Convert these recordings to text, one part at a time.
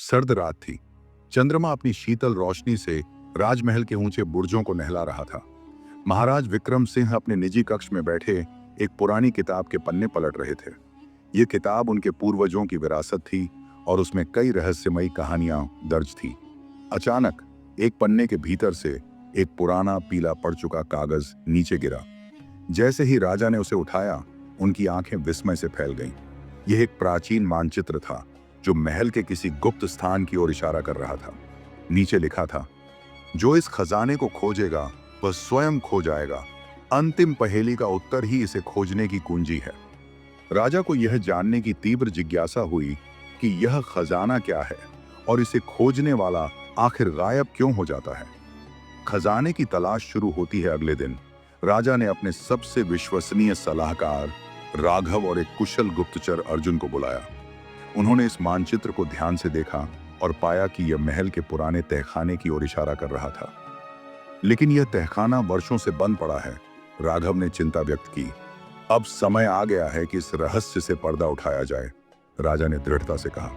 सर्द रात थी। चंद्रमा अपनी शीतल रोशनी से राजमहल के ऊंचे बुर्जों को नहला रहा था। महाराज विक्रम सिंह अपने निजी कक्ष में बैठे एक पुरानी किताब के पन्ने पलट रहे थे। ये किताब उनके पूर्वजों की विरासत थी और उसमें कई रहस्यमयी कहानियां दर्ज थी। अचानक एक पन्ने के भीतर से एक पुराना पीला पड़ चुका कागज नीचे गिरा। जैसे ही राजा ने उसे उठाया, उनकी आंखें विस्मय से फैल गईं। यह एक प्राचीन मानचित्र था जो महल के किसी गुप्त स्थान की ओर इशारा कर रहा था। नीचे लिखा था, जो इस खजाने को खोजेगा वह स्वयं खो जाएगा। अंतिम पहेली का उत्तर ही इसे खोजने की कुंजी है। राजा को यह जानने की तीव्र जिज्ञासा हुई कि यह खजाना क्या है और इसे खोजने वाला आखिर गायब क्यों हो जाता है। खजाने की तलाश शुरू होती है अगले दिन। राजा ने अपने सबसे विश्वसनीय सलाहकार राघव और एक कुशल गुप्तचर अर्जुन को बुलाया। उन्होंने इस मानचित्र को ध्यान से देखा और पाया कि यह महल के पुराने तहखाने की ओर इशारा कर रहा था। लेकिन यह तहखाना वर्षों से बंद पड़ा है। राघव ने चिंता व्यक्त की। अब समय आ गया है कि इस रहस्य से पर्दा उठाया जाए, राजा ने दृढ़ता से कहा।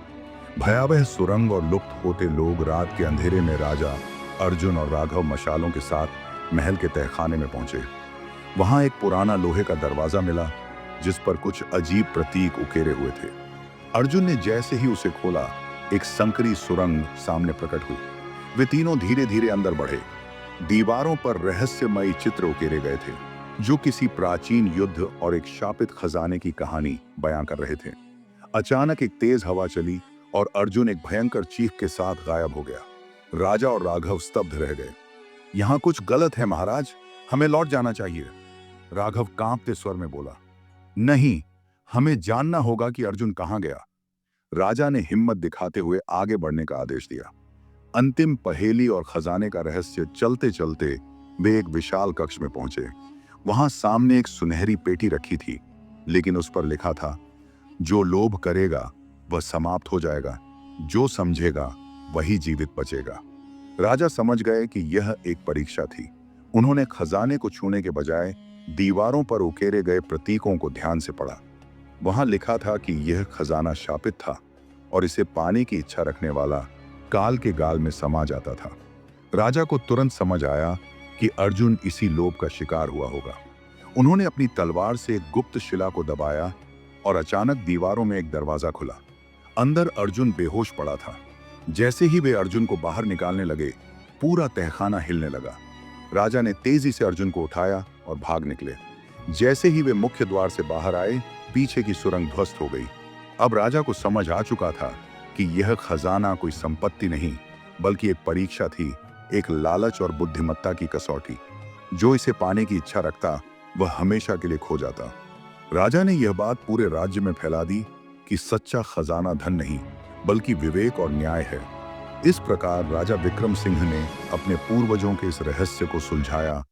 भयावह सुरंग और लुप्त होते लोग रात के अंधेरे में राजा, अर्जुन और राघव मशालों के साथ महल के तहखाने में पहुंचे। वहां एक पुराना लोहे का दरवाजा मिला जिस पर कुछ अजीब प्रतीक उकेरे हुए थे। अर्जुन ने जैसे ही उसे खोला, एक संकरी सुरंग सामने प्रकट हुई। वे तीनों धीरे धीरे अंदर बढ़े। दीवारों पर रहस्यमयी चित्र उकेरे गए थे जो किसी प्राचीन युद्ध और एक शापित खजाने की कहानी बयां कर रहे थे। अचानक एक तेज हवा चली और अर्जुन एक भयंकर चीख के साथ गायब हो गया। राजा और राघव स्तब्ध रह गए। यहां कुछ गलत है महाराज, हमें लौट जाना चाहिए, राघव कांपते स्वर में बोला। नहीं, हमें जानना होगा कि अर्जुन कहां गया। राजा ने हिम्मत दिखाते हुए आगे बढ़ने का आदेश दिया। अंतिम पहेली और खजाने का रहस्य चलते चलते वे एक विशाल कक्ष में पहुंचे। वहां सामने एक सुनहरी पेटी रखी थी, लेकिन उस पर लिखा था, जो लोभ करेगा वह समाप्त हो जाएगा, जो समझेगा वही जीवित बचेगा। राजा समझ गए कि यह एक परीक्षा थी। उन्होंने खजाने को छूने के बजाय दीवारों पर उकेरे गए प्रतीकों को ध्यान से पढ़ा। वहां लिखा था कि यह खजाना शापित था और इसे पाने की इच्छा रखने वाला काल के गाल में समा जाता था। राजा को तुरंत समझ आया कि अर्जुन इसी लोभ का शिकार हुआ होगा। उन्होंने अपनी तलवार से एक गुप्त शिला को दबाया और अचानक दीवारों में एक दरवाजा खुला। अंदर अर्जुन बेहोश पड़ा था। जैसे ही वे अर्जुन को बाहर निकालने लगे, पूरा तहखाना हिलने लगा। राजा ने तेजी से अर्जुन को उठाया और भाग निकले। जैसे ही वे मुख्य द्वार से बाहर आए, पीछे की सुरंग ध्वस्त हो गई। अब राजा को समझ आ चुका था कि यह खजाना कोई संपत्ति नहीं, बल्कि एक परीक्षा थी, एक लालच और बुद्धिमत्ता की कसौटी। जो इसे पाने की इच्छा रखता, वह हमेशा के लिए खो जाता। राजा ने यह बात पूरे राज्य में फैला दी कि सच्चा खजाना धन नहीं, बल्कि विवेक और न्याय है। इस प्रकार राजा विक्रम सिंह ने अपने पूर्वजों के इस रहस्य को सुलझाया